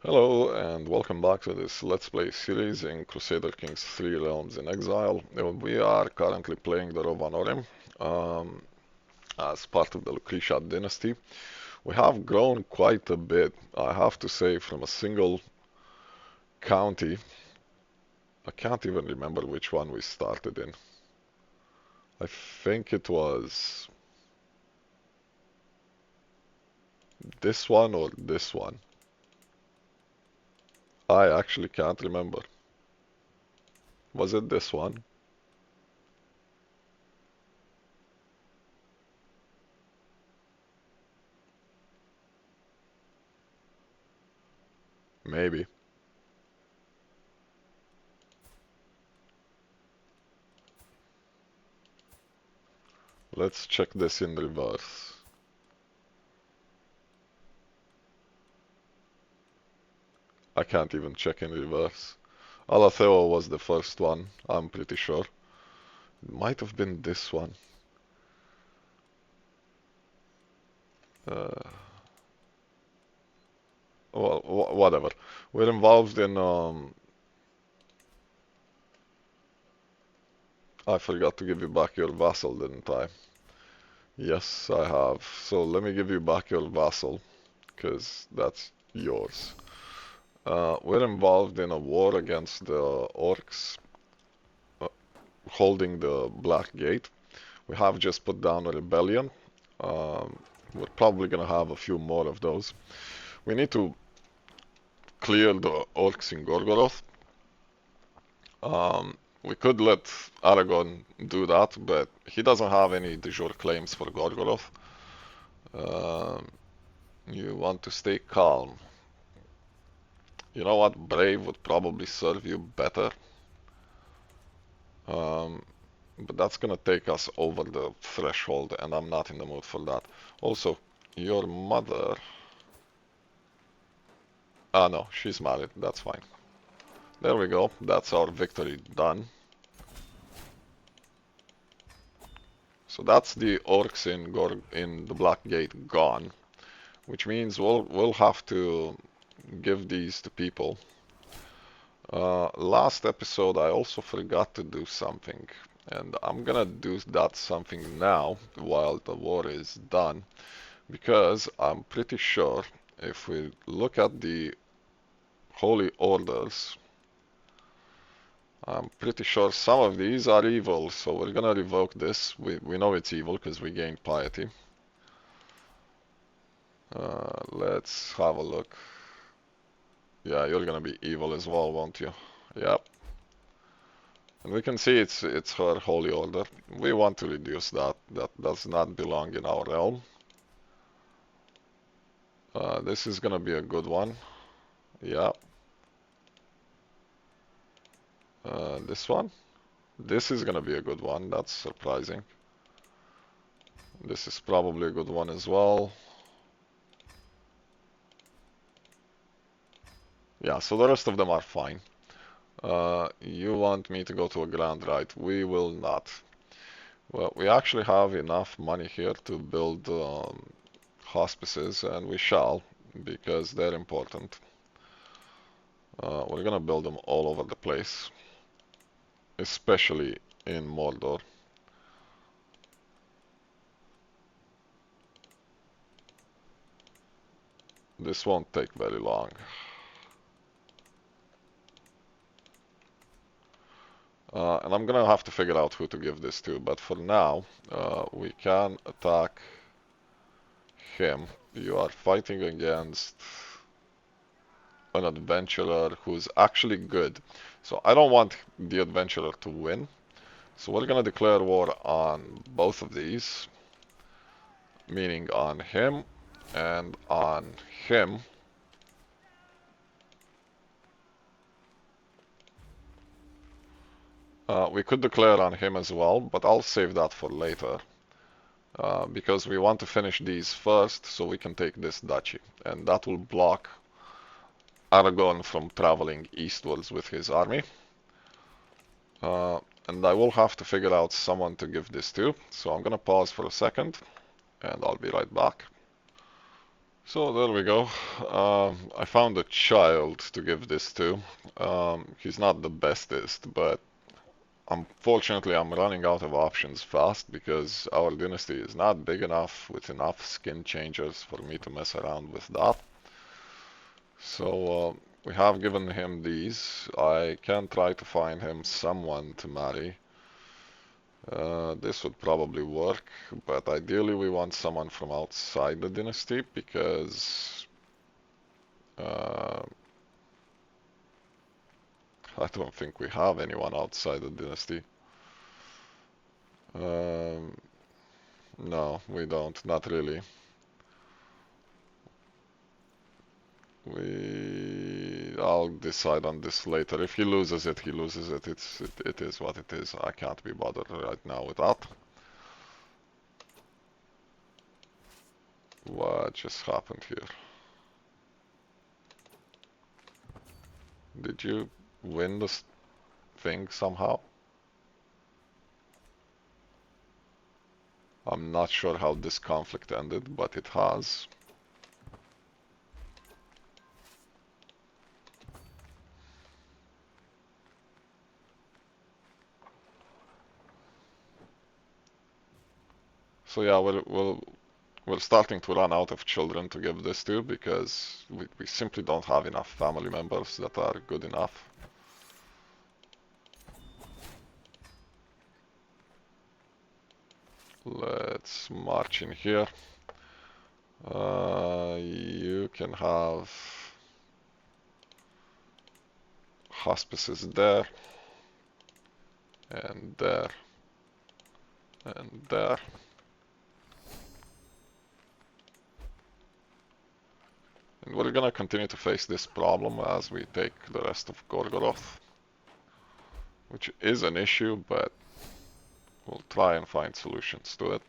Hello and welcome back to this Let's Play series in Crusader Kings 3 Realms in Exile. We are currently playing the Rhovanorim as part of the Lucretia dynasty. We have grown quite a bit, I have to say, from a single county. I can't even remember which one we started in. I think it was this one or this one. I actually can't remember. Was it this one? Maybe. Let's check this in reverse. I can't even check in reverse. Alatheo was the first one, I'm pretty sure. It might have been this one. Uh, well, whatever. We're involved in, I forgot to give you back your vassal, didn't I? Yes, I have. So let me give you back your vassal, because that's yours. We're involved in a war against the orcs, uh, holding the Black Gate. We have just put down a rebellion. Um, we're probably gonna have a few more of those. We need to clear the orcs in Gorgoroth. We could let Aragon do that, but he doesn't have any de jure claims for Gorgoroth. Um, you want to stay calm. You know what? Brave would probably serve you better. Um, but that's gonna take us over the threshold, and I'm not in the mood for that. Also, your mother... Ah, no, she's married. That's fine. There we go. That's our victory done. So that's the orcs in the Black Gate gone, which means we'll have to give these to people. Last episode I also forgot to do something, and I'm gonna do that something now while the war is done, because I'm pretty sure if we look at the holy orders, I'm pretty sure some of these are evil, so we're gonna revoke this. We know it's evil because we gained piety. Let's have a look. Yeah, you're gonna be evil as well, won't you? Yep. And we can see it's her holy order. We want to reduce that. That does not belong in our realm. This is gonna be a good one. Yeah. This one. This is gonna be a good one. That's surprising. This is probably a good one as well. Yeah, so the rest of them are fine. You want me to go to a grand rite? We will not. Well, we actually have enough money here to build hospices, and we shall, because they're important. We're gonna build them all over the place, especially in Mordor. This won't take very long. And I'm gonna have to figure out who to give this to, but for now, we can attack him. You are fighting against an adventurer who's actually good. So I don't want the adventurer to win. So we're gonna declare war on both of these, meaning on him and on him. We could declare on him as well, but I'll save that for later. Because we want to finish these first so we can take this duchy. And that will block Aragon from traveling eastwards with his army. And I will have to figure out someone to give this to. So I'm gonna pause for a second and I'll be right back. So there we go. I found a child to give this to. He's not the bestest, but unfortunately I'm running out of options fast because our dynasty is not big enough with enough skin changers for me to mess around with that. So we have given him these. I can try to find him someone to marry. This would probably work, but ideally we want someone from outside the dynasty because uh, I don't think we have anyone outside the dynasty. Um, no, we don't, not really. I'll decide on this later. If he loses it, he loses it. It is what it is. I can't be bothered right now with that. What just happened here? Did you win this thing somehow? I'm not sure how this conflict ended, but it has. So yeah, we're starting to run out of children to give this to because we simply don't have enough family members that are good enough. Let's march in here. You can have hospices there, and there, and there. And we're gonna continue to face this problem as we take the rest of Gorgoroth, which is an issue, but we'll try and find solutions to it.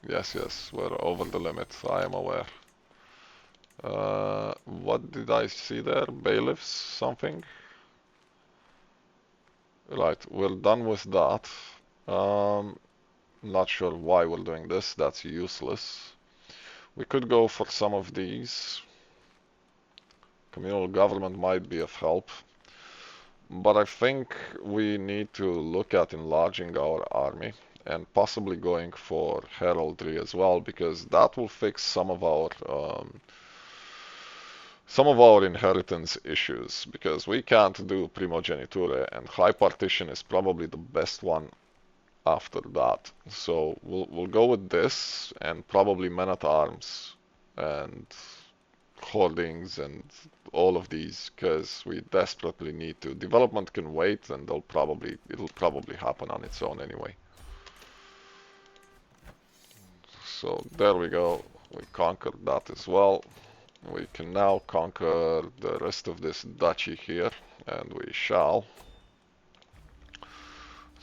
Yes, yes, we're over the limit, I am aware. What did I see there? Bailiffs, something? Right, we're done with that. Not sure why we're doing this, that's useless. We could go for some of these. Communal government might be of help. But I think we need to look at enlarging our army and possibly going for heraldry as well, because that will fix some of our inheritance issues, because we can't do primogeniture, and high partition is probably the best one after that. So we'll go with this and probably men at arms and hoardings and all of these, because we desperately need to. Development can wait, and it'll probably happen on its own anyway. So there we go. We conquered that as well. We can now conquer the rest of this duchy here, and we shall,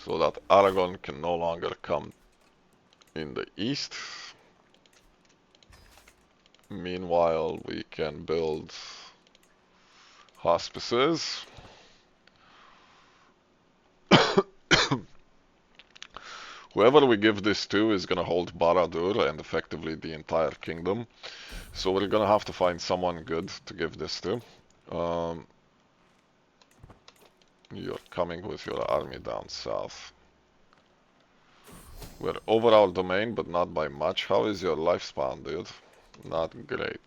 so that Aragon can no longer come in the east. Meanwhile, we can build hospices. Whoever we give this to is going to hold Barad-dûr and effectively the entire kingdom. So we're going to have to find someone good to give this to. You're coming with your army down south. We're over our domain, but not by much. How is your lifespan, dude? Not great,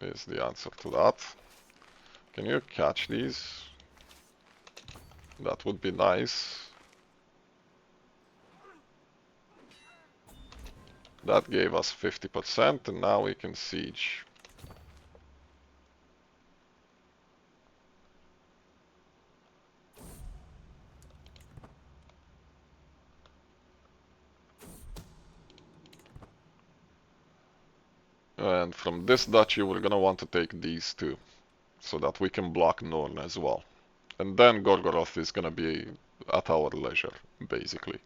is the answer to that. Can you catch these? That would be nice. That gave us 50%, and now we can siege. And from this duchy, we're gonna want to take these two, so that we can block Norn as well. And then Gorgoroth is gonna be at our leisure, basically.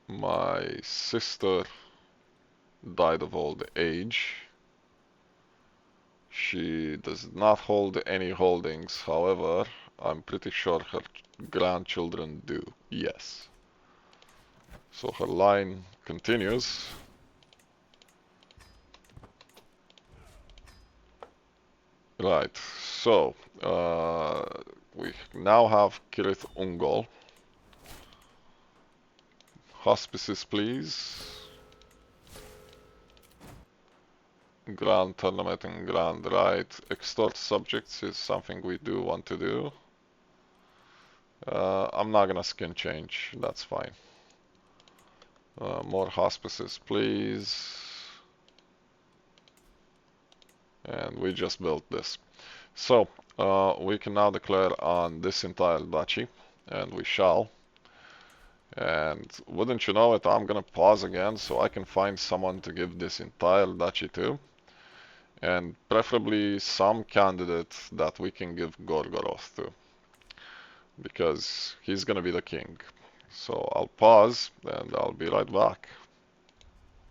My sister died of old age. She does not hold any holdings, however, I'm pretty sure her grandchildren do, yes. So her line continues. Right, so we now have Kirith Ungol. Hospices, please. Grand Tournament and Grand Rite. Extort subjects is something we do want to do. I'm not gonna skin change, that's fine. More hospices, please. And we just built this. So, we can now declare on this entire duchy, and we shall. And wouldn't you know it, I'm gonna pause again so I can find someone to give this entire duchy to. And preferably some candidate that we can give Gorgoroth to. Because he's gonna be the king. So I'll pause and I'll be right back.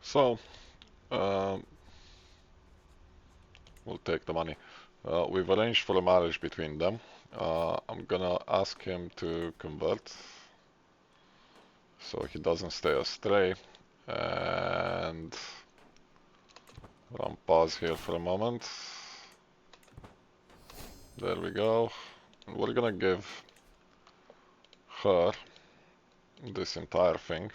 So, we'll take the money. We've arranged for a marriage between them. I'm gonna ask him to convert so he doesn't stay astray. And I'll pause here for a moment. There we go. And we're gonna give her this entire thing.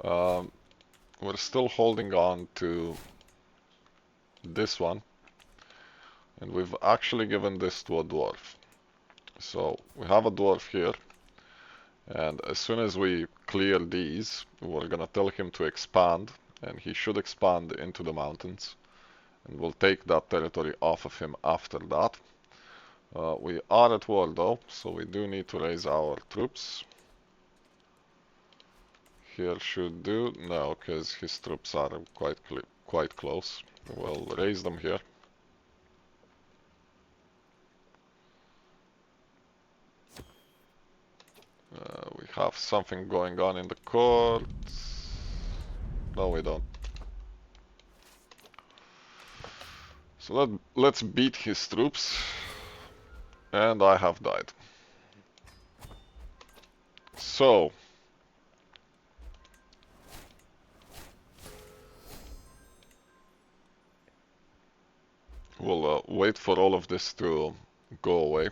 We're still holding on to this one, and we've actually given this to a dwarf. So we have a dwarf here, and as soon as we clear these, we're gonna tell him to expand, and he should expand into the mountains, and we'll take that territory off of him after that. We are at war though, so we do need to raise our troops. Here should do. No, because his troops are quite close. We'll raise them here. We have something going on in the court. No, we don't. So let's beat his troops. And I have died. So, we'll wait for all of this to go away.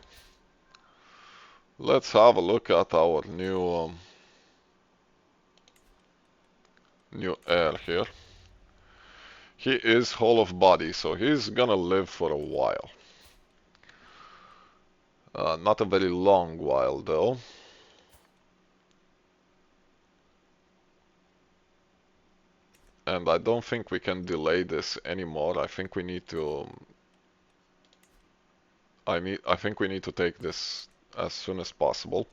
Let's have a look at our new heir here. He is whole of body, so he's gonna live for a while. Not a very long while though. And I don't think we can delay this anymore. I think we need to I think we need to take this as soon as possible.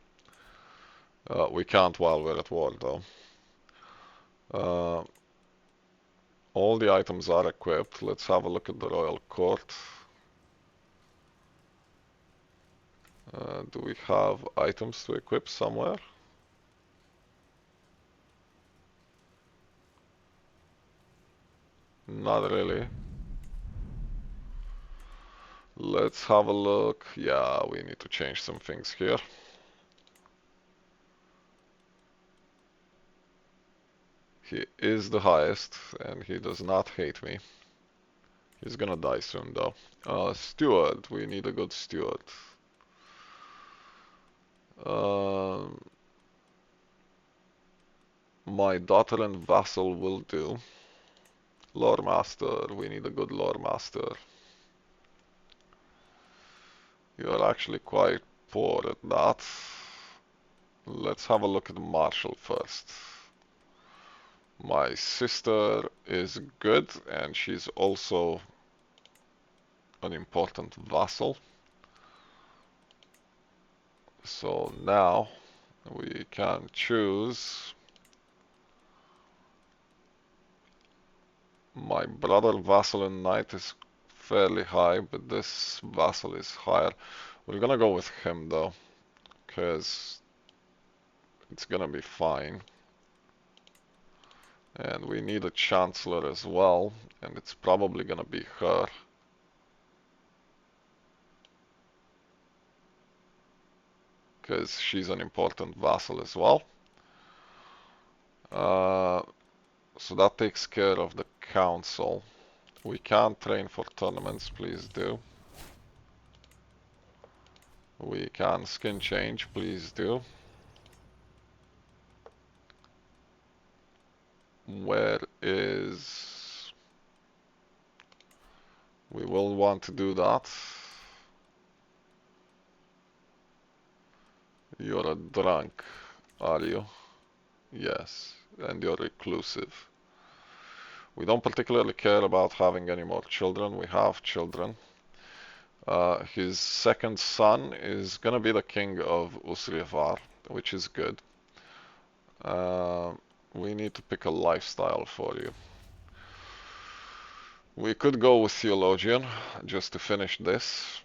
We can't while we're at war though. All the items are equipped. Let's have a look at the royal court. Do we have items to equip somewhere? Not really. Let's have a look. Yeah, we need to change some things here. He is the highest, and he does not hate me. He's gonna die soon, though. Steward. We need a good steward. My daughter and vassal will do. Lore master. We need a good lore master. You're actually quite poor at that. Let's have a look at Marshall first. My sister is good, and she's also an important vassal. So now we can choose. My brother vassal and knight is fairly high, but this vassal is higher. We're gonna go with him though, because it's gonna be fine. And we need a chancellor as well, and it's probably gonna be her. because she's an important vassal as well. So that takes care of the council. We can train for tournaments, please do. We can skin change, please do. Where is... We will want to do that. You're a drunk, are you? Yes, and you're reclusive. We don't particularly care about having any more children. We have children. His second son is gonna be the king of Usriavar, which is good. We need to pick a lifestyle for you. We could go with theologian just to finish this,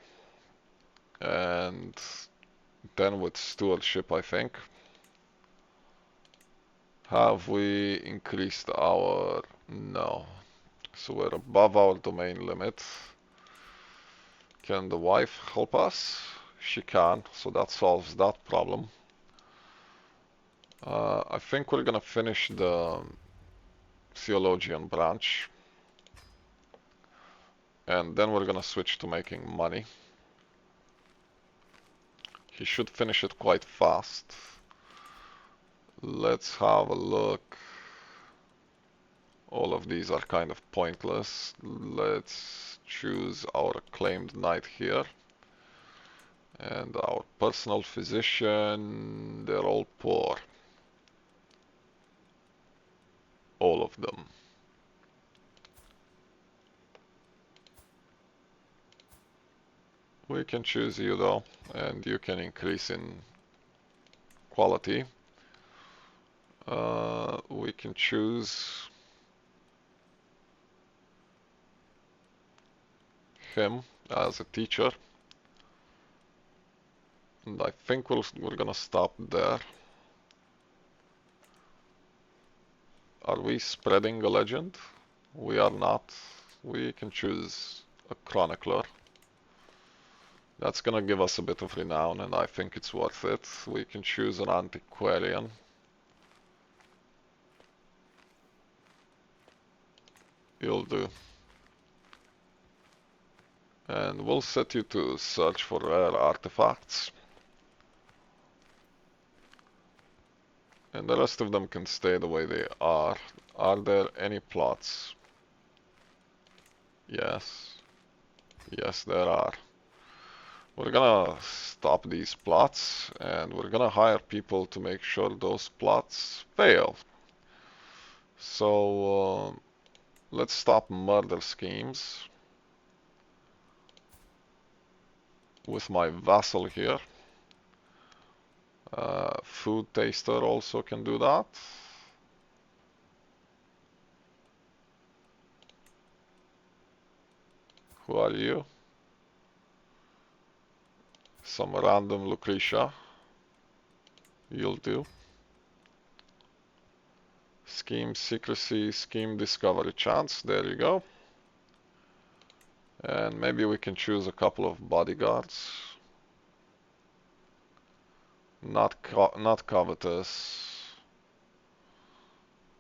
and then with stewardship, I think. Have we increased our... No. So we're above our domain limit. Can the wife help us? She can, so that solves that problem. I think we're gonna finish the theologian branch, and then we're gonna switch to making money. He should finish it quite fast. Let's have a look. All of these are kind of pointless. Let's choose our acclaimed knight here. And our personal physician, they're all poor. All of them. We can choose you though, and you can increase in quality. We can choose him as a teacher. And I think we're gonna stop there. Are we spreading a legend? We are not. We can choose a chronicler. That's gonna give us a bit of renown, and I think it's worth it. We can choose an antiquarian. You'll do. And we'll set you to search for rare artifacts. And the rest of them can stay the way they are. Are there any plots? Yes. Yes, there are. We're gonna stop these plots, and we're gonna hire people to make sure those plots fail. So, let's stop murder schemes with my vassal here. Food taster also can do that. Who are you? Some random Lucretia. You'll do. Scheme secrecy, scheme discovery chance. There you go. And maybe we can choose a couple of bodyguards. Not covetous.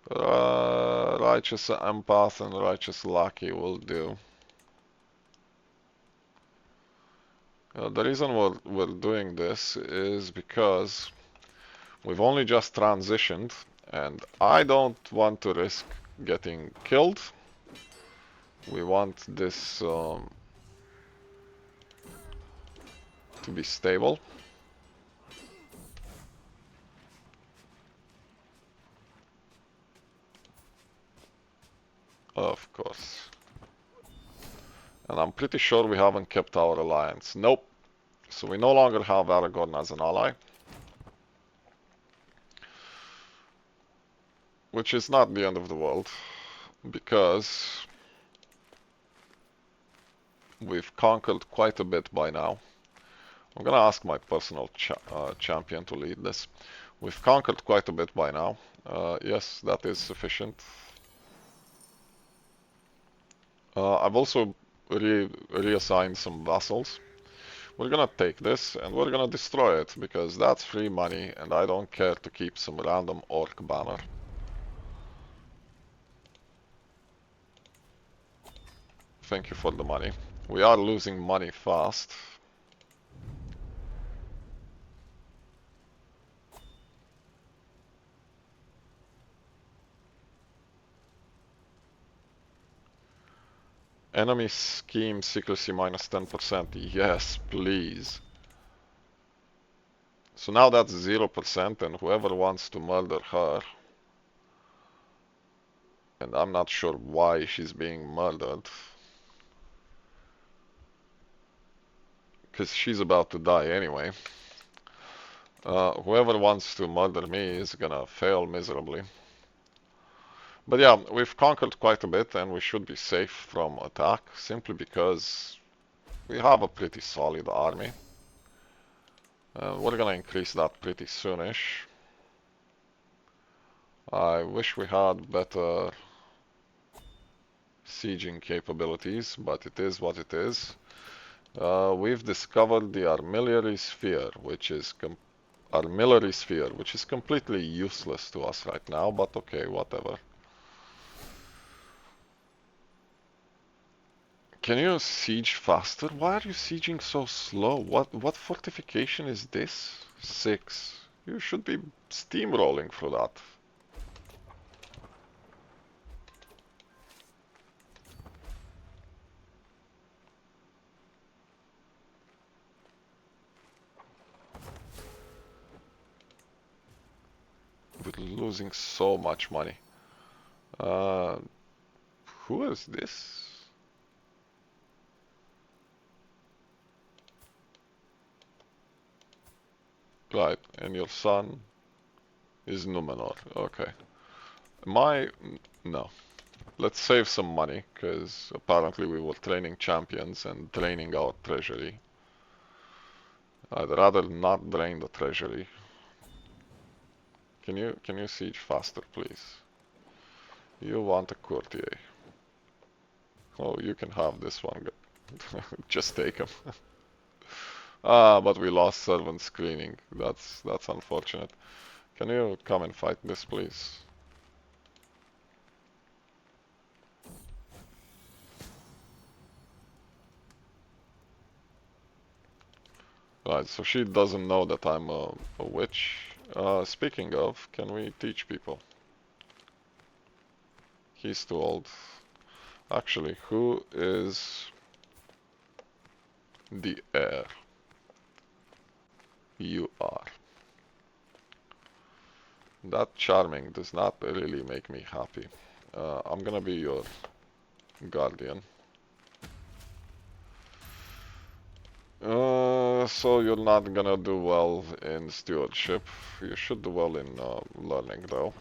Righteous empath and righteous lackey will do. The reason we're doing this is because we've only just transitioned, and I don't want to risk getting killed. We want this to be stable. Of course. And I'm pretty sure we haven't kept our alliance. Nope. So we no longer have Aragorn as an ally. Which is not the end of the world, because we've conquered quite a bit by now. I'm gonna ask my personal champion to lead this. We've conquered quite a bit by now. Yes, that is sufficient. I've also reassigned some vassals. We're gonna take this and we're gonna destroy it because that's free money and I don't care to keep some random orc banner. Thank you for the money. We are losing money fast. Enemy scheme secrecy minus 10%. Yes, please. So now that's 0% and whoever wants to murder her, and I'm not sure why she's being murdered, because she's about to die anyway. Whoever wants to murder me is gonna fail miserably. But yeah, we've conquered quite a bit and we should be safe from attack, simply because we have a pretty solid army. We're gonna increase that pretty soonish. I wish we had better sieging capabilities, but it is what it is. We've discovered the armillary sphere, which is completely useless to us right now, but okay, whatever. Can you siege faster? Why are you sieging so slow? What fortification is this? 6. You should be steamrolling for that. We're losing so much money. Uh, who is this? Right, and your son is Numenor. Okay. No. Let's save some money, because apparently we were training champions and draining our treasury. I'd rather not drain the treasury. Can you siege faster, please? You want a courtier. Oh, you can have this one. Just take him. Ah, but we lost servant screening. That's unfortunate. Can you come and fight this, please? Right, so she doesn't know that I'm a witch. Speaking of, can we teach people? He's too old. Actually, who is the heir? You are. That charming does not really make me happy. I'm gonna be your guardian. So you're not gonna do well in stewardship. You should do well in learning, though.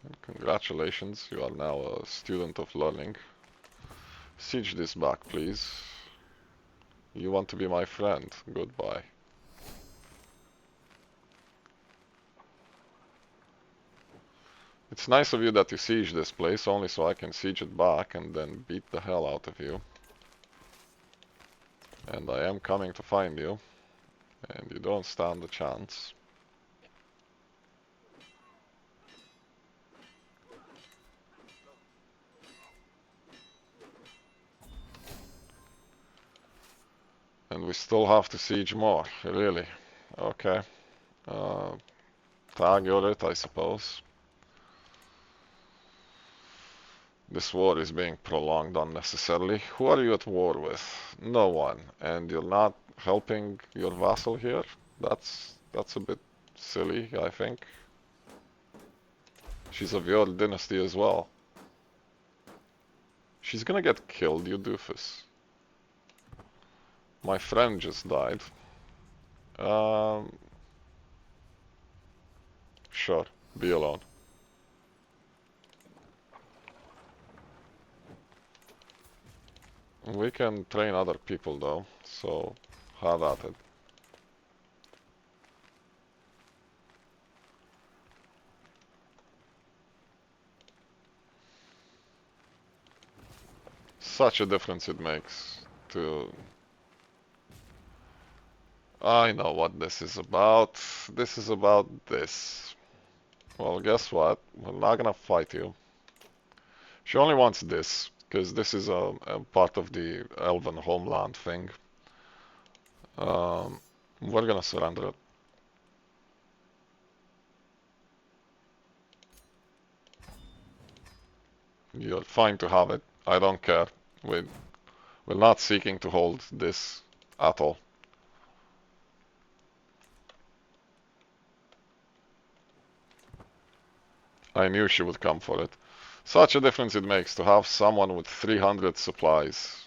And congratulations, you are now a student of learning. Siege this back, please. You want to be my friend? Goodbye. It's nice of you that you siege this place, only so I can siege it back and then beat the hell out of you. And I am coming to find you. And you don't stand a chance. And we still have to siege more, really. Okay. Target it, I suppose. This war is being prolonged unnecessarily. Who are you at war with? No one. And you're not helping your vassal here? That's a bit silly, I think. She's of your dynasty as well. She's gonna get killed, you doofus. My friend just died. Um, sure, be alone. We can train other people though, so have at it. Such a difference it makes to I know what this is about. This is about this. Well, guess what? We're not gonna fight you. She only wants this, because this is a part of the elven homeland thing. Um, we're gonna surrender it. You're fine to have it. I don't care. We, we're not seeking to hold this at all. I knew she would come for it. Such a difference it makes to have someone with 300 supplies.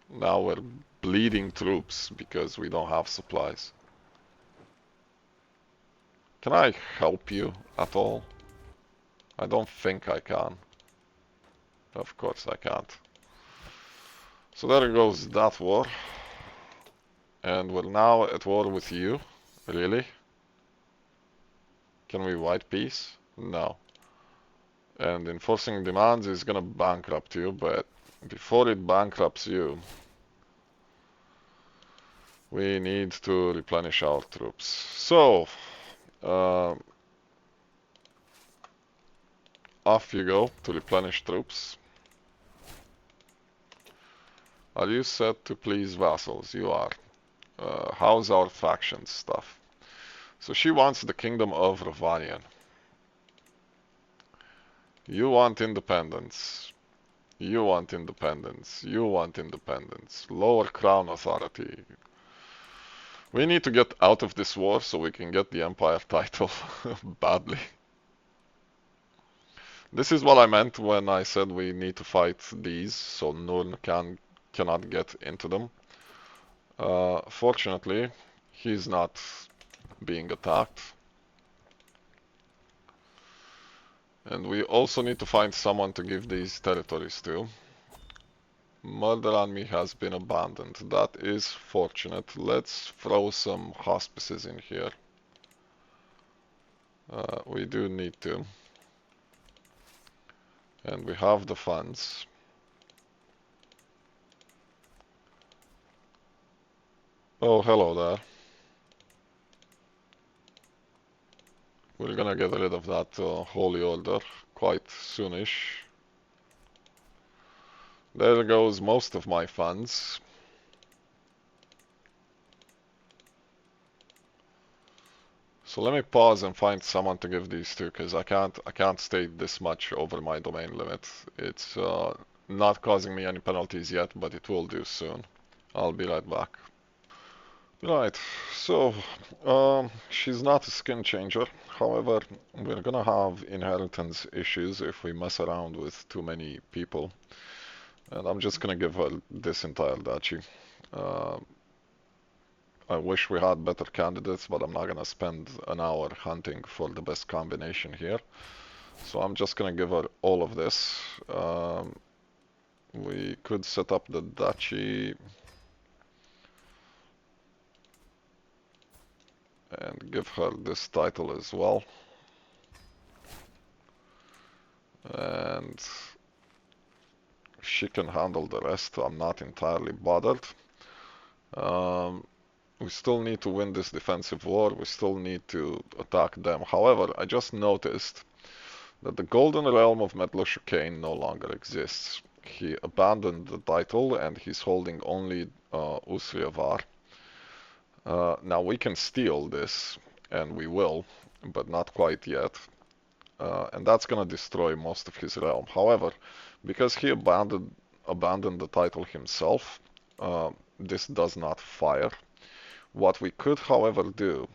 Now we're bleeding troops because we don't have supplies. Can I help you at all? I don't think I can. Of course I can't. So there goes that war. And we're now at war with you. Really? Can we white peace? No. And enforcing demands is gonna bankrupt you, but before it bankrupts you, we need to replenish our troops. So, uh, off you go to replenish troops. Are you set to please vassals? You are. How's our faction stuff? So she wants the kingdom of Rhovanorim. You want independence. You want independence. You want independence. Lower crown authority. We need to get out of this war so we can get the empire title badly. This is what I meant when I said we need to fight these so Nurn cannot get into them. Fortunately, he's not being attacked. And we also need to find someone to give these territories to. Murder on me has been abandoned. That is fortunate. Let's throw some hospices in here. We do need to. And we have the funds. Oh, hello there. We're gonna get rid of that holy order quite soonish. There goes most of my funds. So let me pause and find someone to give these to, because I can't stay this much over my domain limit. It's not causing me any penalties yet, but it will do soon. I'll be right back. Right, so she's not a skin changer. However, we're gonna have inheritance issues if we mess around with too many people. And I'm just gonna give her this entire duchy. Uh, I wish we had better candidates, but I'm not gonna spend an hour hunting for the best combination here. So I'm just gonna give her all of this. We could set up the duchy and give her this title as well. And she can handle the rest. I'm not entirely bothered. We still need to win this defensive war. We still need to attack them. However, I just noticed that the Golden Realm of Medlushukain no longer exists. He abandoned the title and he's holding only Usriavar. Now we can steal this, and we will, but not quite yet. And that's gonna destroy most of his realm. However, because he abandoned the title himself, this does not fire. What we could, however, do,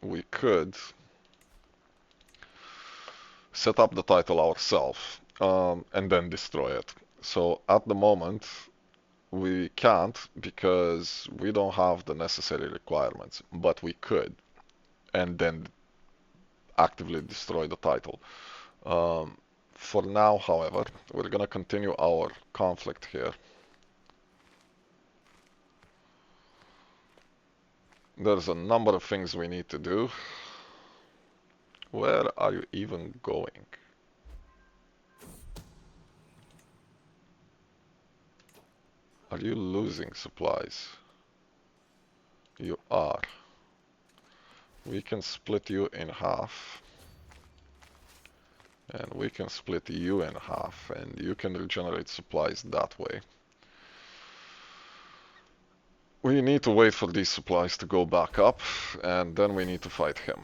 we could set up the title ourselves and then destroy it. So at the moment, we can't because we don't have the necessary requirements, but we could, and then actively destroy the title. For now, however, we're gonna continue our conflict here. There's a number of things we need to do. Where are you even going? Are you losing supplies? You are. We can split you in half. And we can split you in half. And you can regenerate supplies that way. We need to wait for these supplies to go back up. And then we need to fight him.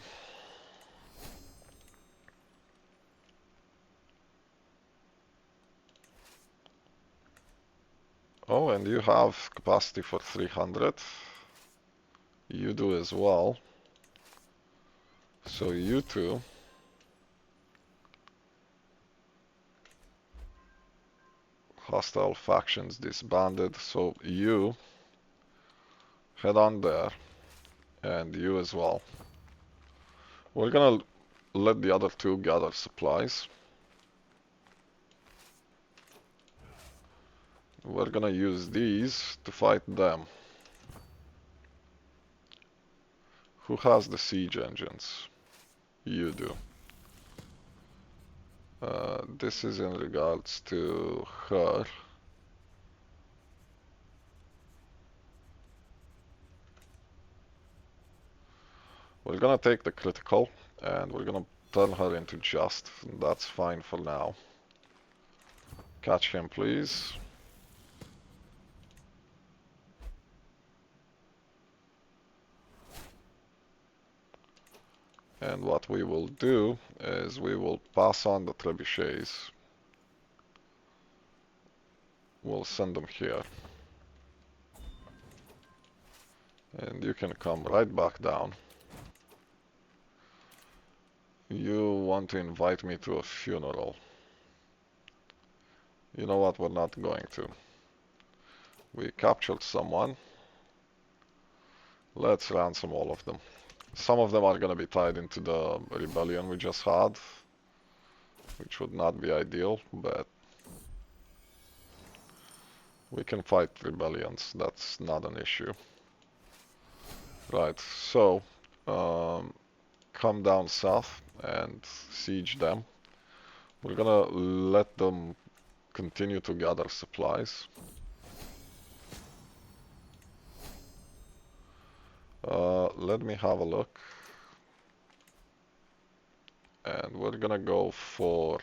Oh, and you have capacity for 300. You do as well. So you two hostile factions disbanded. So you head on there, and you as well. We're gonna let the other two gather supplies. We're gonna use these to fight them. Who has the siege engines? You do. This is in regards to her. We're gonna take the critical, and we're gonna turn her into just. That's fine for now. Catch him, please. And what we will do is we will pass on the trebuchets. We'll send them here. And you can come right back down. You want to invite me to a funeral. You know what, we're not going to. We captured someone. Let's ransom all of them. Some of them are going to be tied into the rebellion we just had, which would not be ideal, but we can fight rebellions. That's not an issue. Right, so come down south and siege them. We're gonna let them continue to gather supplies. Let me have a look. And we're gonna go for...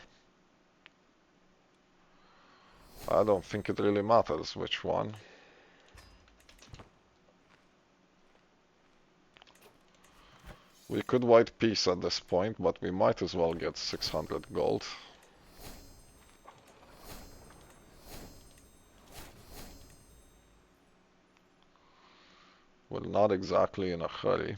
I don't think it really matters which one. We could white peace at this point, but we might as well get 600 gold. We're not exactly in a hurry.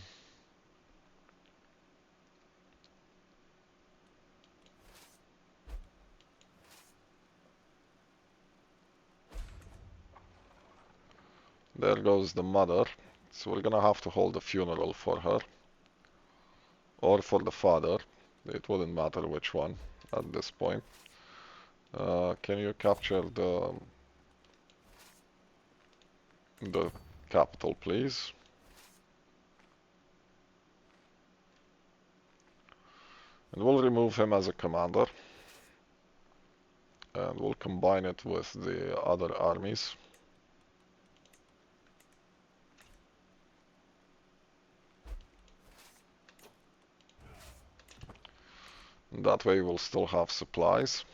There goes the mother. So we're gonna have to hold a funeral for her. Or for the father. It wouldn't matter which one at this point. Can you capture the capital, please? And we'll remove him as a commander. And we'll combine it with the other armies. That way we'll still have supplies.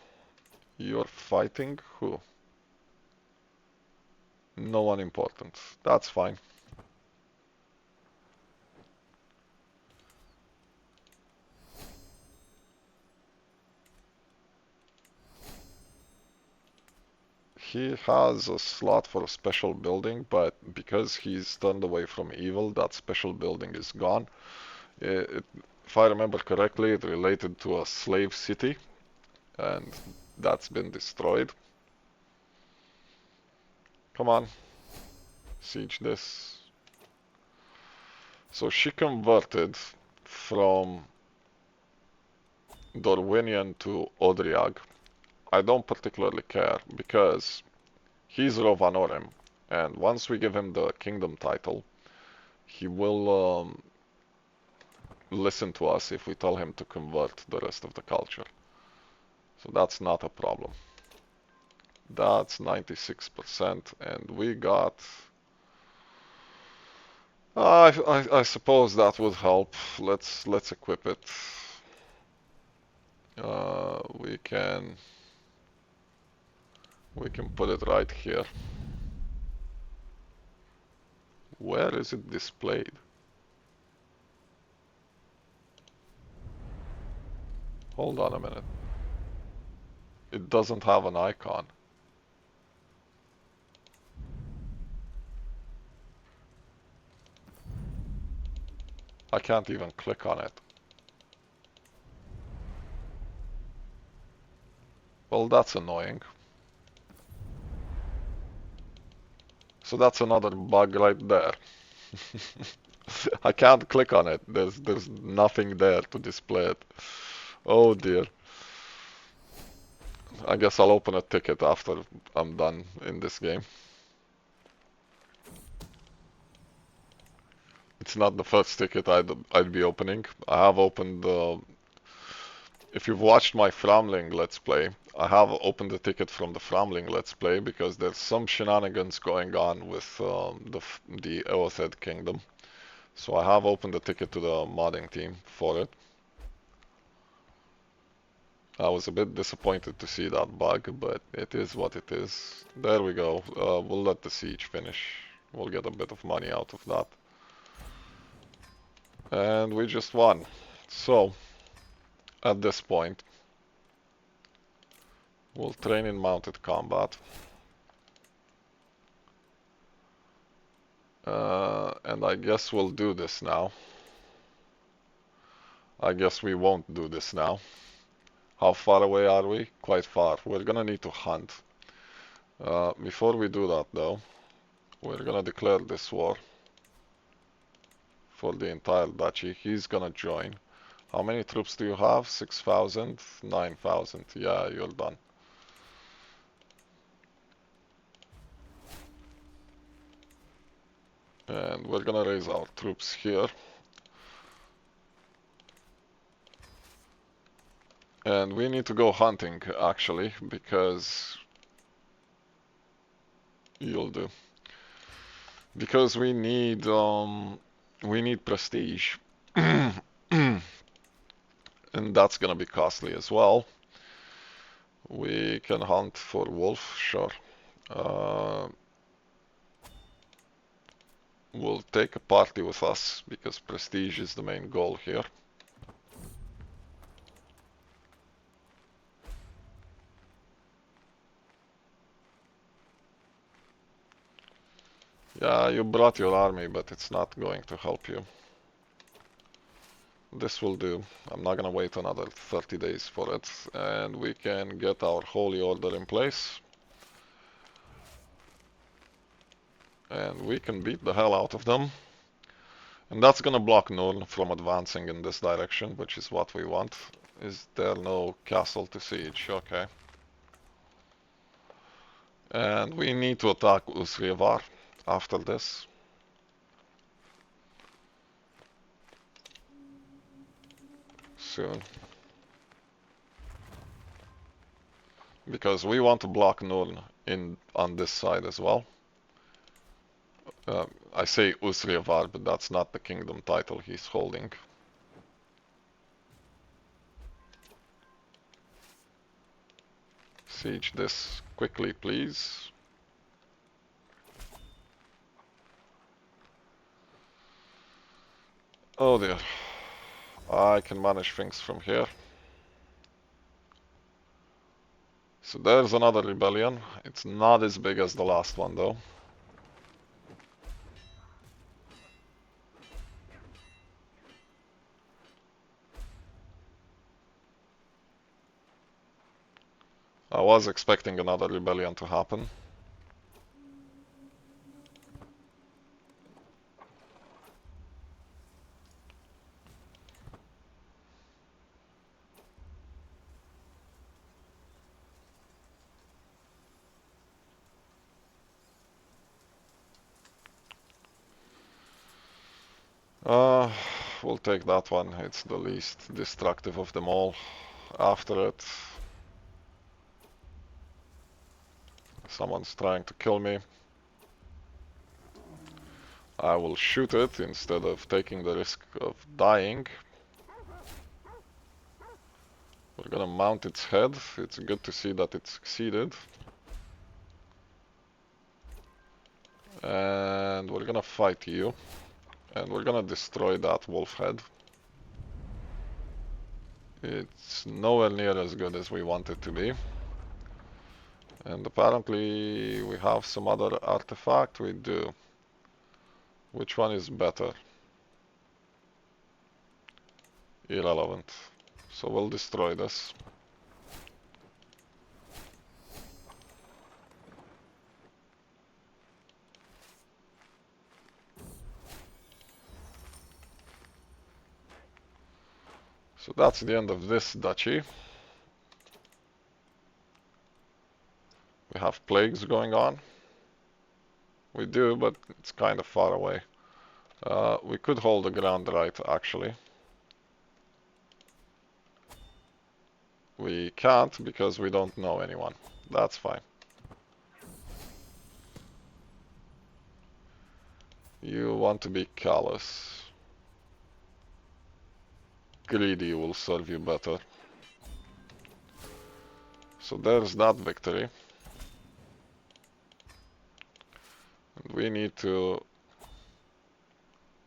You're fighting who? No one important. That's fine. He has a slot for a special building, but because he's turned away from evil, that special building is gone. If I remember correctly, it related to a slave city, and that's been destroyed. Come on, siege this. So she converted from Dorwinian to Odriag. I don't particularly care, because he's Rhovanorim, and once we give him the kingdom title, he will listen to us if we tell him to convert the rest of the culture. So that's not a problem. That's 96%, and we got I suppose that would help. Let's equip it. We can put it right here. Where is it displayed? Hold on a minute. It doesn't have an icon. I can't even click on it. Well, that's annoying. So that's another bug right there. I can't click on it. There's nothing there to display it. Oh dear. I guess I'll open a ticket after I'm done in this game. It's not the first ticket I'd be opening. I have opened if you've watched my Framling Let's Play, I have opened the ticket from the Framling Let's Play because there's some shenanigans going on with the Eothed Kingdom. So I have opened the ticket to the modding team for it. I was a bit disappointed to see that bug, but it is what it is. There we go. We'll let the siege finish. We'll get a bit of money out of that. And we just won. So, at this point, we'll train in mounted combat. And I guess we'll do this now. I guess we won't do this now. How far away are we? Quite far. We're gonna need to hunt. Before we do that though, we're gonna declare this war for the entire duchy. He's gonna join. How many troops do you have? 6,000? 9,000. Yeah, you're done. And we're gonna raise our troops here. And we need to go hunting, actually, because... You'll do. Because we need prestige. And that's gonna be costly as well. We can hunt for wolf, sure. We'll take a party with us, because prestige is the main goal here. Yeah, you brought your army, but it's not going to help you. This will do. I'm not gonna wait another 30 days for it. And we can get our holy order in place. And we can beat the hell out of them. And that's gonna block Nurn from advancing in this direction, which is what we want. Is there no castle to siege? Okay. And we need to attack Usrievar after this. Soon. Because we want to block Nurn on this side as well. I say Usrievar, but that's not the kingdom title he's holding. Siege this quickly, please. Oh dear. I can manage things from here. So there's another rebellion. It's not as big as the last one though. I was expecting another rebellion to happen. We'll take that one. It's the least destructive of them all. After it, someone's trying to kill me. I will shoot it instead of taking the risk of dying. We're gonna mount its head. It's good to see that it succeeded. And we're gonna fight you. And we're gonna destroy that wolf head. It's nowhere near as good as we want it to be. And apparently we have some other artifact. We do. Which one is better? Irrelevant. So we'll destroy this. So that's the end of this duchy. We have plagues going on. We do, but it's kind of far away. We could hold the ground right, actually. We can't because we don't know anyone. That's fine. You want to be callous. Greedy will serve you better. So there's that victory. And we need to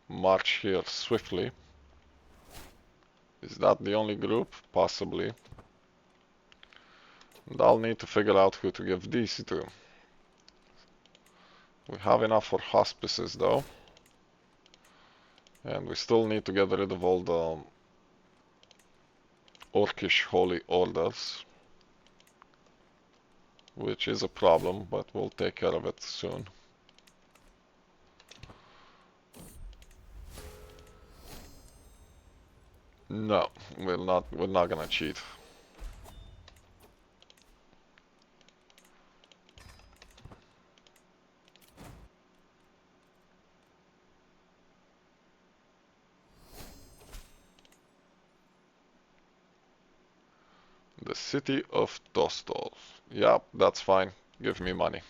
march here swiftly. Is that the only group? Possibly. And I'll need to figure out who to give these to. We have enough for hospices though. And we still need to get rid of all the Orcish holy orders. Which is a problem, but we'll take care of it soon. No, we're not gonna cheat. The city of Dostol. Yeah, that's fine. Give me money.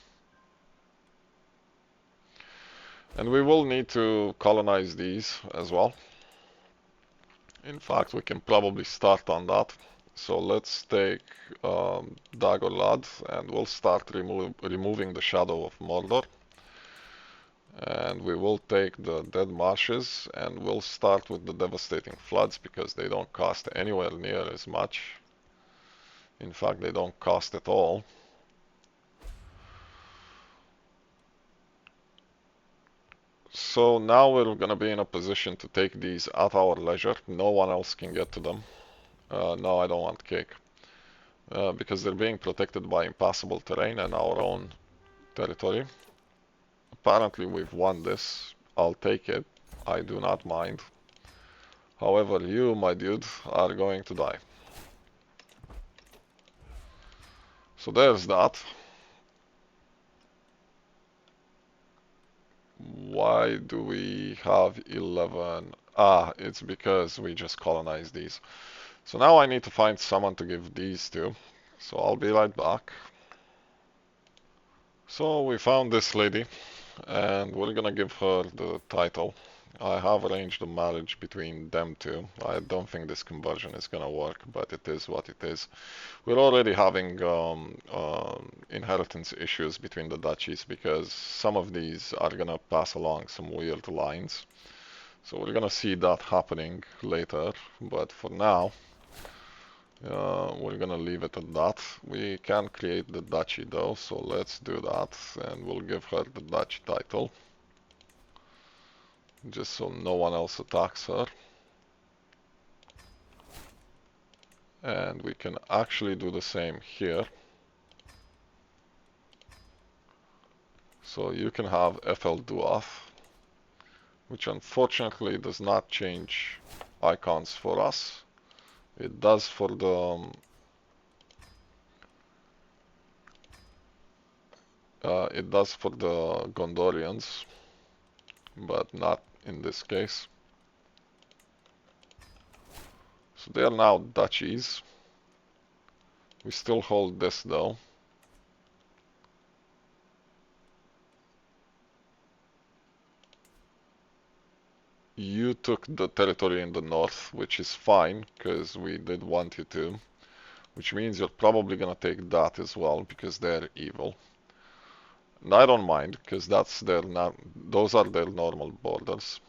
And we will need to colonize these as well. In fact, we can probably start on that. So let's take Dagorlad and we'll start removing the shadow of Mordor. And we will take the dead marshes and we'll start with the devastating floods because they don't cost anywhere near as much. In fact, they don't cost at all. So now we're gonna be in a position to take these at our leisure. No one else can get to them. No, I don't want cake. Because they're being protected by impassable terrain and our own territory. Apparently we've won this. I'll take it. I do not mind. However, you, my dude, are going to die. So there's that. Why do we have 11? Ah, it's because we just colonized these. So now I need to find someone to give these to. So I'll be right back. So we found this lady and we're gonna give her the title. I have arranged a marriage between them two. I don't think this conversion is gonna work, but it is what it is. We're already having inheritance issues between the duchies because some of these are gonna pass along some weird lines. So we're gonna see that happening later, but for now, we're gonna leave it at that. We can create the duchy though, so let's do that, and we'll give her the duchy title. Just so no one else attacks her. And we can actually do the same here. So you can have FL Duath, which unfortunately does not change icons for us. It does for the Gondorians, but not in this case. So they are now duchies. We still hold this though. you took the territory in the north, which is fine, because we did want you to. Which means you're probably gonna take that as well, because they're evil. And I don't mind, because those are their normal borders.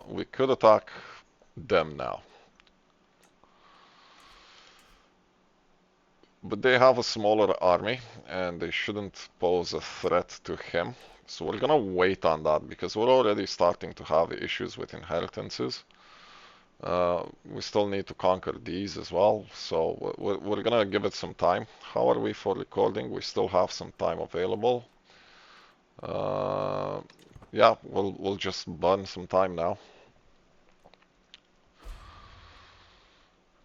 We could attack them now. But they have a smaller army, and they shouldn't pose a threat to him. So we're gonna wait on that, because we're already starting to have issues with inheritances. We still need to conquer these as well, so we're gonna give it some time. How are we for recording? We still have some time available. Yeah, we'll just burn some time now.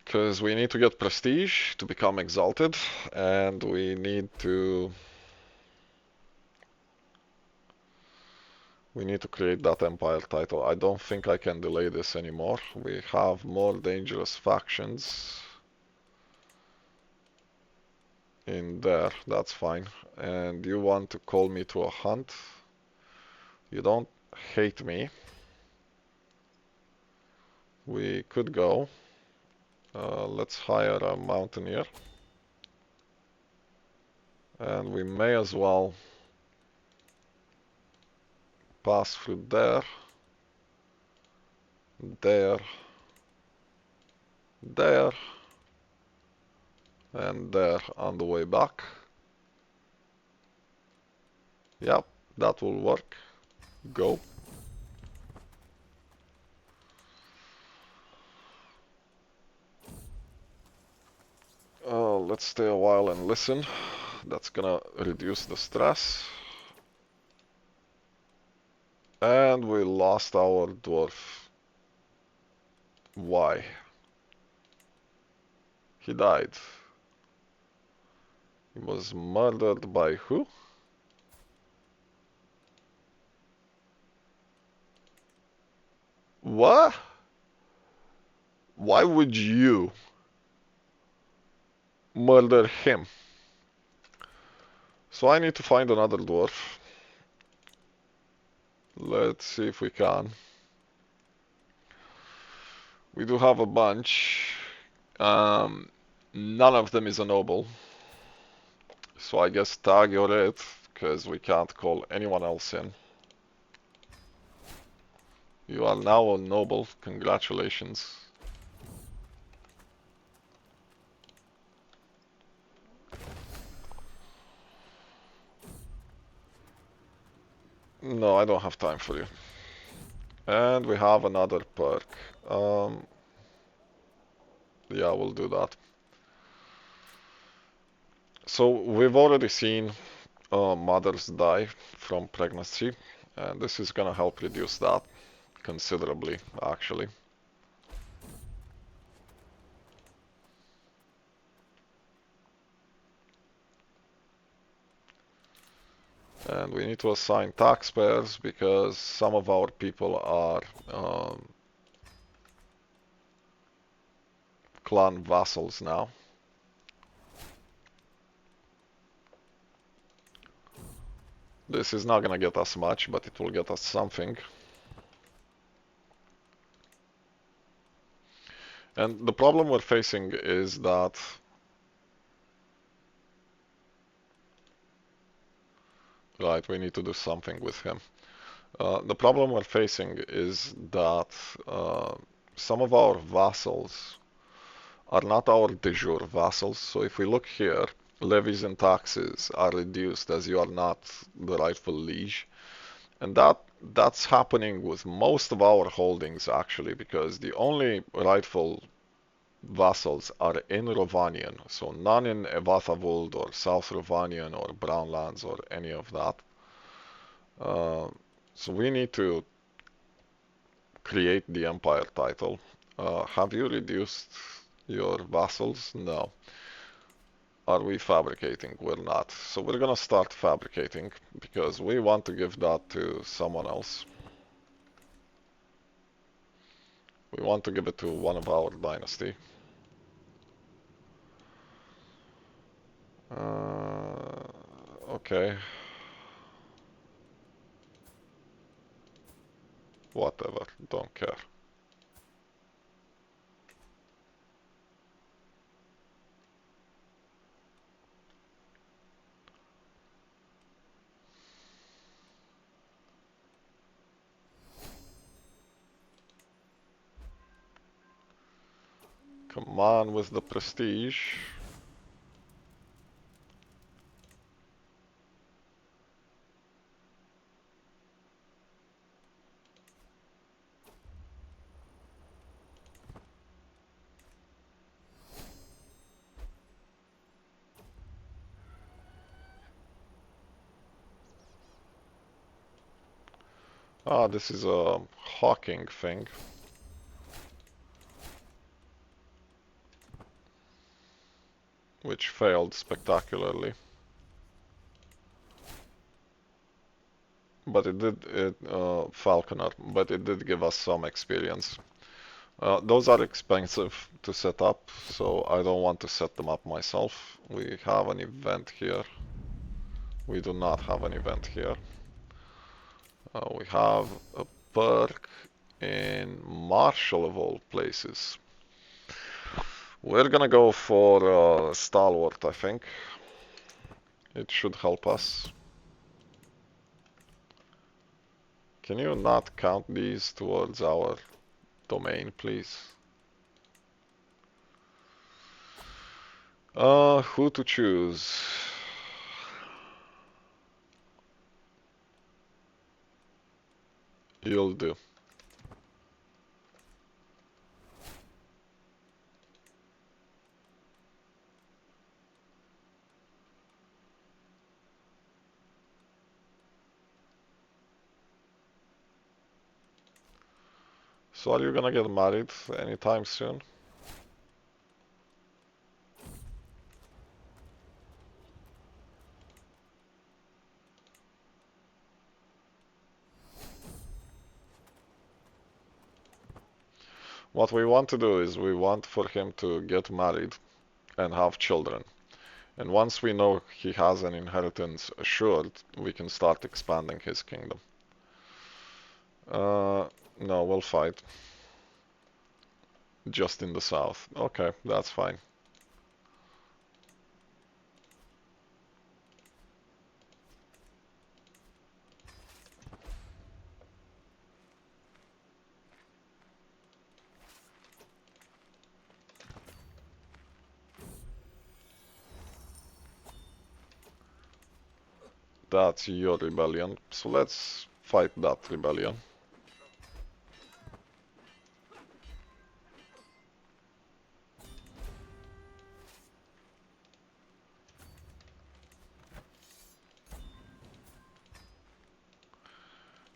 Because we need to get prestige to become exalted, and we need to create that empire title. I don't think I can delay this anymore. We have more dangerous factions in there, that's fine. And you want to call me to a hunt? You don't hate me. We could go. Let's hire a mountaineer. And we may as well pass through there, there, there, and there on the way back. Yep, that will work. Go. Let's stay a while and listen. That's gonna reduce the stress. And we lost our dwarf. Why? He died. He was murdered by who? What? Why would you murder him? So I need to find another dwarf. Let's see if we can. We do have a bunch. None of them is a noble. So I guess tag your it, because we can't call anyone else in. You are now a noble. Congratulations. No, I don't have time for you. And we have another perk. Yeah, we'll do that. So we've already seen mothers die from pregnancy, and this is gonna help reduce that considerably, actually. And we need to assign taxpayers because some of our people are clan vassals now. This is not gonna get us much, but it will get us something. And the problem we're facing is that right, we need to do something with him. The problem we're facing is that some of our vassals are not our de jure vassals. So if we look here, levies and taxes are reduced as you are not the rightful liege. And that's happening with most of our holdings actually, because the only rightful vassals are in Rhovanion, so none in Evathavuld or South Rhovanion or Brownlands or any of that. So we need to create the empire title. Have you reduced your vassals? No. Are we fabricating? We're not. So we're gonna start fabricating because we want to give that to someone else. We want to give it to one of our dynasty. Okay. Whatever, don't care. Come on with the prestige. Ah, this is a hawking thing. Which failed spectacularly. But Falconer, but it did give us some experience. Those are expensive to set up, so I don't want to set them up myself. We have an event here. We do not have an event here. We have a perk in Marshall of all places. We're gonna go for Stalwart, I think. It should help us. Can you not count these towards our domain, please? Who to choose? You'll do. So are you gonna get married anytime soon? What we want to do is we want for him to get married and have children. And once we know he has an inheritance assured, we can start expanding his kingdom. No, we'll fight. Just in the south. Okay, that's fine. That's your rebellion. So let's fight that rebellion.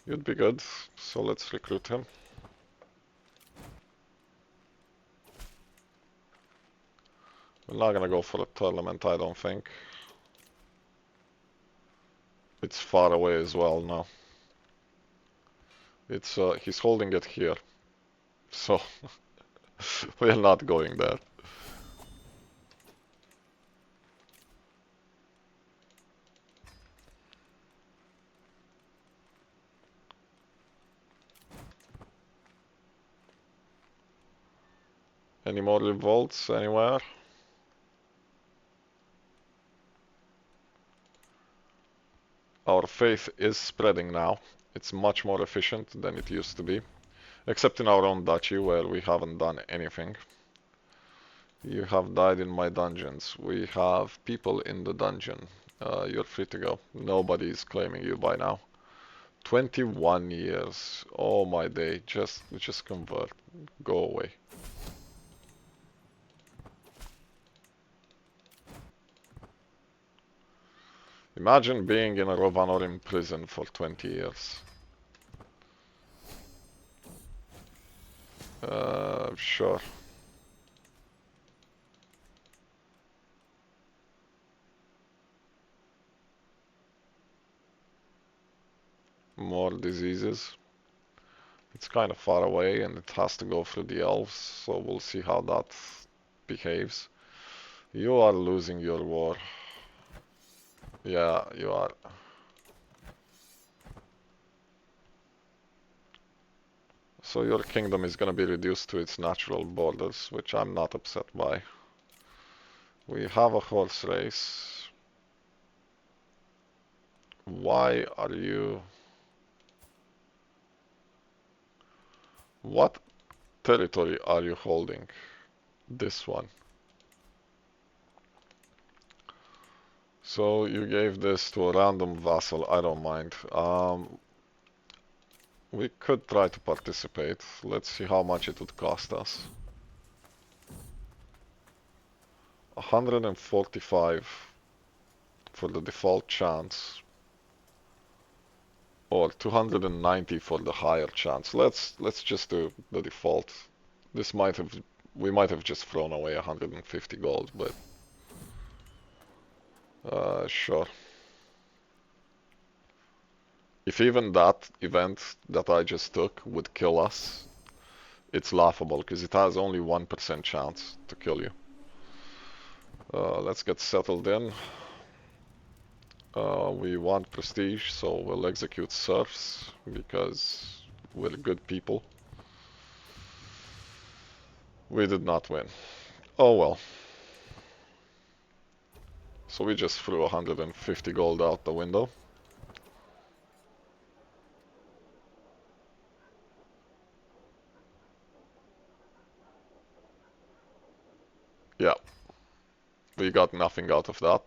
You'd be good. So let's recruit him. We're not gonna go for a tournament, I don't think. It's far away as well now. It's he's holding it here. So we're not going there. Any more revolts anywhere? Our faith is spreading now. It's much more efficient than it used to be. Except in our own duchy where we haven't done anything. You have died in my dungeons. We have people in the dungeon. You're free to go. Nobody is claiming you by now. 21 years. Oh my day. Just convert. Go away. Imagine being in a Rhovanorim prison for 20 years. Sure. More diseases. It's kind of far away and it has to go through the elves, so we'll see how that behaves. You are losing your war. Yeah, you are. So your kingdom is gonna be reduced to its natural borders, which I'm not upset by. We have a horse race. Why are you... What territory are you holding? This one. So you gave this to a random vassal, I don't mind. We could try to participate. Let's see how much it would cost us. 145 for the default chance, or 290 for the higher chance. Let's just do the default. This might have We might have just thrown away 150 gold, but sure. If even that event that I just took would kill us, it's laughable because it has only 1% chance to kill you. Let's get settled in. We want prestige, so we'll execute serfs because we're good people. We did not win. Oh well. So we just threw 150 gold out the window. Yeah. We got nothing out of that.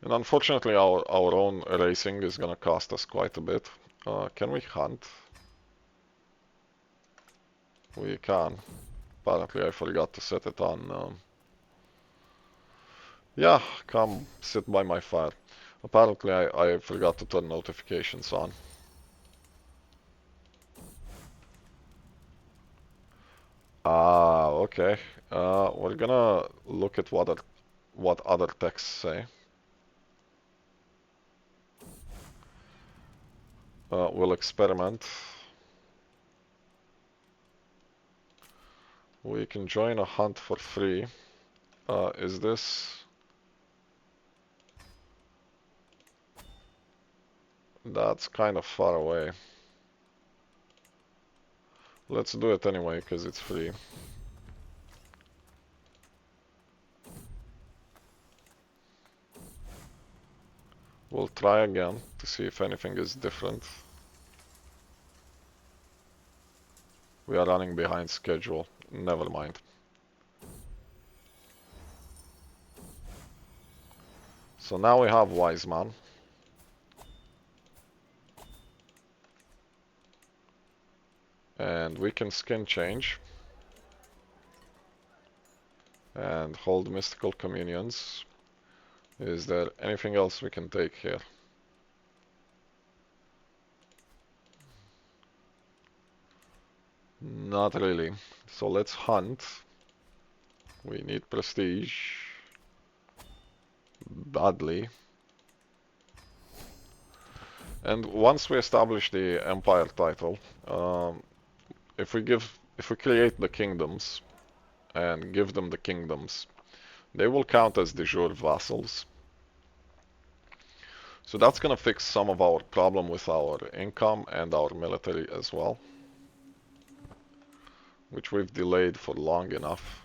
And unfortunately our own racing is gonna cost us quite a bit. Can we hunt? We can. Apparently I forgot to set it on. Yeah, come sit by my fire. Apparently I forgot to turn notifications on. Ah, okay. We're gonna look at what other texts say. We'll experiment. We can join a hunt for free. Is this... That's kind of far away. Let's do it anyway, because it's free. We'll try again to see if anything is different. We are running behind schedule. Never mind. So now we have Wise Man. And we can skin change. And hold mystical communions. Is there anything else we can take here? Not really. So let's hunt. We need prestige. Badly. And once we establish the empire title, if we create the kingdoms and give them the kingdoms, they will count as de jure vassals. So that's gonna fix some of our problem with our income and our military as well, which we've delayed for long enough.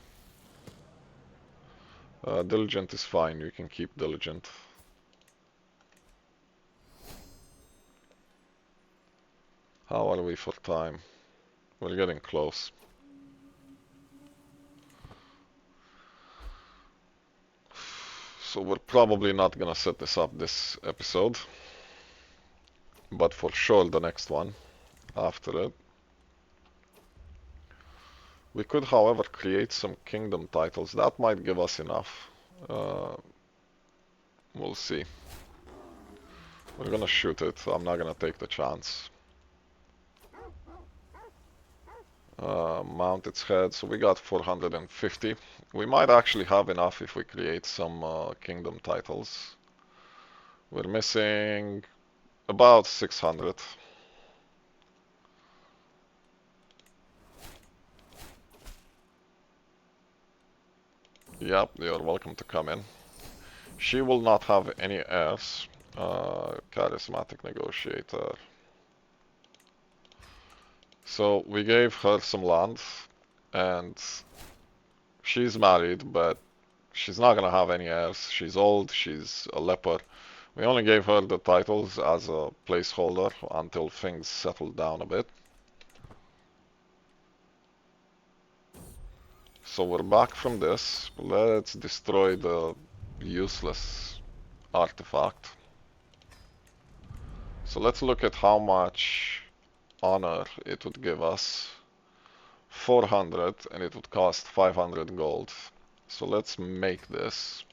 Diligent is fine, you can keep diligent. How are we for time? We're getting close. So we're probably not gonna set this up this episode, but for sure the next one after it. We could, however, create some kingdom titles. That might give us enough. We'll see. We're gonna shoot it. I'm not gonna take the chance. Mount its head. So we got 450. We might actually have enough if we create some kingdom titles. We're missing about 600. Yep, you're welcome to come in. She will not have any heirs, Charismatic negotiator. So we gave her some land, and she's married, but she's not gonna have any heirs. She's old, she's a leper. We only gave her the titles as a placeholder until things settle down a bit. So we're back from this. Let's destroy the useless artifact. So let's look at how much honor it would give us. 400, and it would cost 500 gold. So let's make this.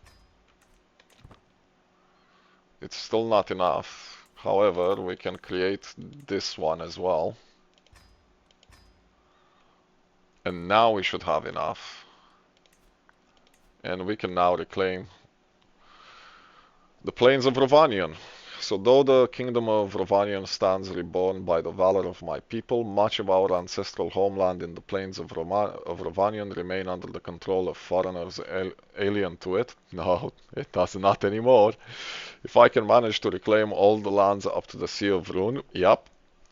It's still not enough. However, we can create this one as well. And now we should have enough. And we can now reclaim the plains of Rhovanorim. So though the kingdom of Rhovanorim stands reborn by the valor of my people, much of our ancestral homeland in the plains of Rhovanorim remain under the control of foreigners alien to it. No, it does not anymore. If I can manage to reclaim all the lands up to the Sea of Rune, yep,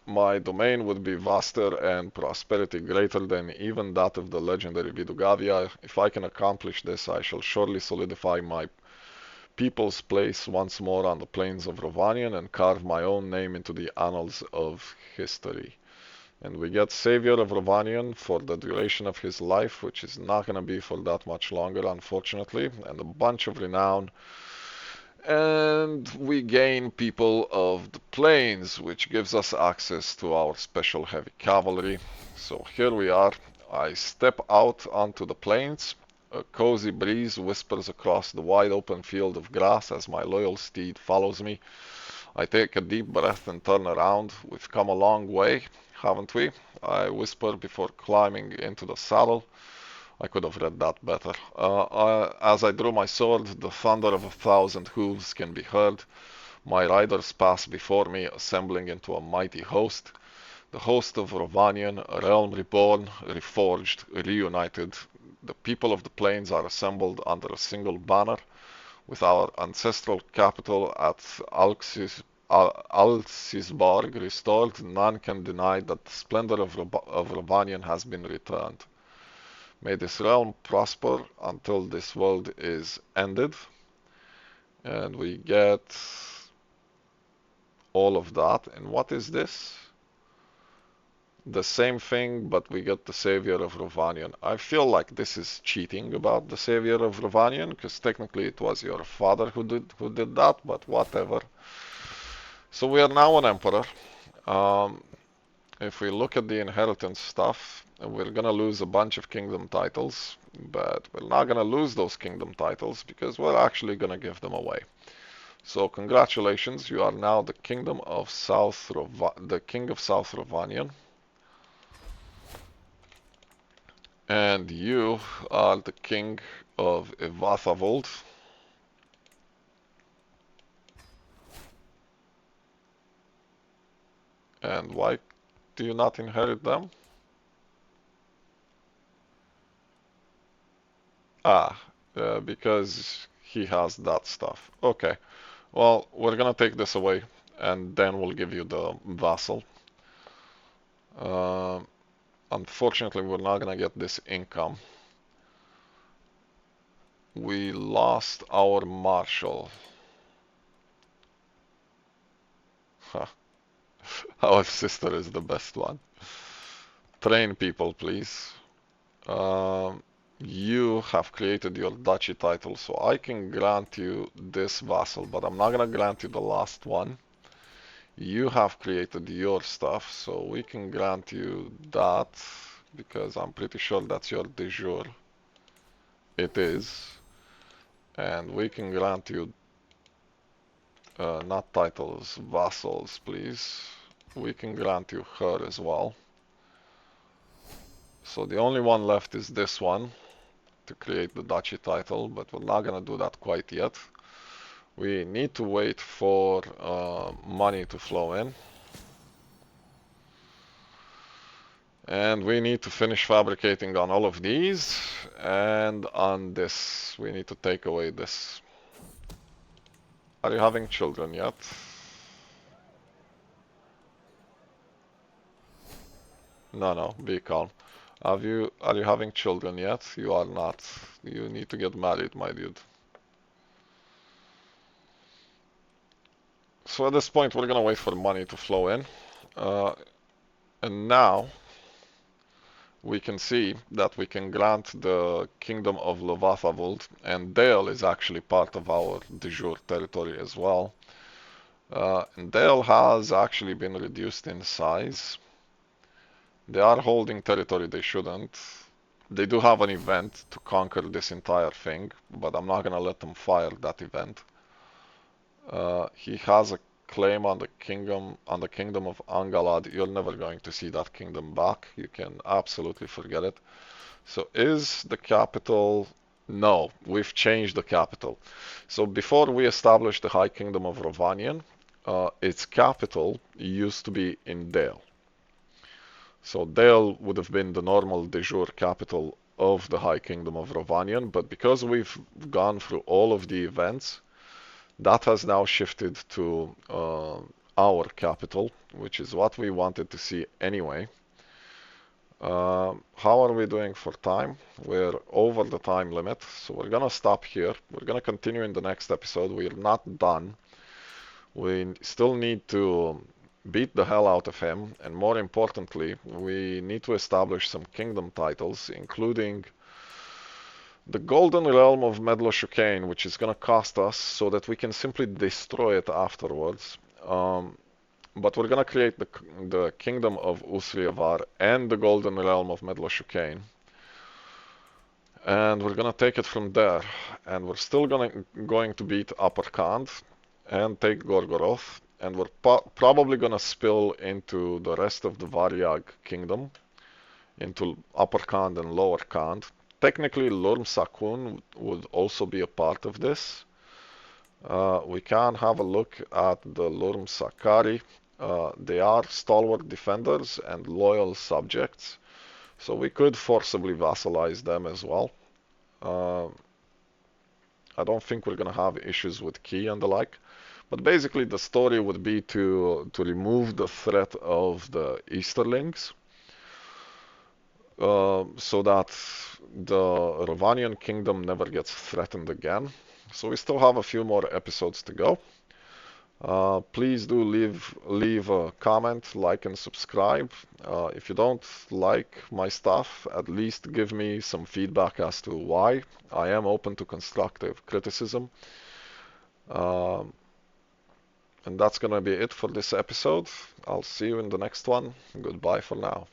my domain would be vaster and prosperity greater than even that of the legendary Vidugavia. If I can accomplish this, I shall surely solidify my people's place once more on the plains of Rhovanorim and carve my own name into the annals of history. And we get Savior of Rhovanorim for the duration of his life, which is not going to be for that much longer, unfortunately, and a bunch of renown. And we gain People of the Plains, which gives us access to our special heavy cavalry. So here we are. I step out onto the plains. A cozy breeze whispers across the wide open field of grass as my loyal steed follows me. I take a deep breath and turn around. We've come a long way, haven't we? I whisper before climbing into the saddle. I could have read that better. As I draw my sword, the thunder of 1,000 hooves can be heard. My riders pass before me, assembling into a mighty host. The host of Rhovanorim, a realm reborn, reforged, reunited. The people of the plains are assembled under a single banner. With our ancestral capital at Alcisborg restored, none can deny that the splendor of Rhovanorim has been returned. May this realm prosper until this world is ended. And we get all of that. And what is this? The same thing, but we get the Savior of Rhovanorim. I feel like this is cheating about the Savior of Rhovanorim, because technically it was your father who did that, but whatever. So we are now an emperor. If we look at the inheritance stuff, we're gonna lose a bunch of kingdom titles, but we're not gonna lose those kingdom titles because we're actually gonna give them away. So congratulations, you are now the King of South Rhovanorim. And you are the King of Ivathavold. And why do you not inherit them? Because he has that stuff. Okay, well, we're gonna take this away, and then we'll give you the vassal. Unfortunately, we're not gonna get this income. We lost our marshal. Huh. Our sister is the best one. Train people, please. You have created your duchy title, so I can grant you this vassal, but I'm not gonna grant you the last one. You have created your stuff, so we can grant you that, because I'm pretty sure that's your de jure. It is. And we can grant you, not titles, vassals, please. We can grant you her as well. So the only one left is this one to create the duchy title, but we're not gonna do that quite yet. We need to wait for money to flow in. And we need to finish fabricating on all of these, and on this we need to take away this. Are you having children yet? No, no, be calm. Are you having children yet? You are not. You need to get married, my dude. So at this point, we're gonna wait for money to flow in. Uh, and now we can see that we can grant the Kingdom of Lovathavold, and Dale is actually part of our de jure territory as well. And Dale has actually been reduced in size. They are holding territory they shouldn't. They do have an event to conquer this entire thing, but I'm not gonna let them fire that event. He has a claim on the kingdom of Angalad. You're never going to see that kingdom back. You can absolutely forget it. So is the capital? No, we've changed the capital. So before we established the High Kingdom of Rhovanion, its capital used to be in Dale. So Dale would have been the normal de jure capital of the High Kingdom of Rhovanion, but because we've gone through all of the events, that has now shifted to our capital, which is what we wanted to see anyway. How are we doing for time? We're over the time limit, so we're gonna stop here. We're gonna continue in the next episode. We're not done. We still need to beat the hell out of him, and more importantly, we need to establish some kingdom titles, including the Golden Realm of Medloshukane, which is going to cost us so that we can simply destroy it afterwards. But we're going to create the Kingdom of Usriavar and the Golden Realm of Medloshukane. And we're going to take it from there. And we're still going to beat Upper Khand and take Gorgoroth. And we're probably going to spill into the rest of the Varyag Kingdom, into Upper Khand and Lower Khand. Technically, Lurm Sakun would also be a part of this. We can have a look at the Lurm Sakari. They are stalwart defenders and loyal subjects, so we could forcibly vassalize them as well. I don't think we're going to have issues with Key and the like, but basically the story would be to remove the threat of the Easterlings, so that the Rhovanion kingdom never gets threatened again. So we still have a few more episodes to go. Please do leave a comment, like, and subscribe. If you don't like my stuff, at least give me some feedback as to why. I am open to constructive criticism. And that's gonna be it for this episode. I'll see you in the next one. Goodbye for now.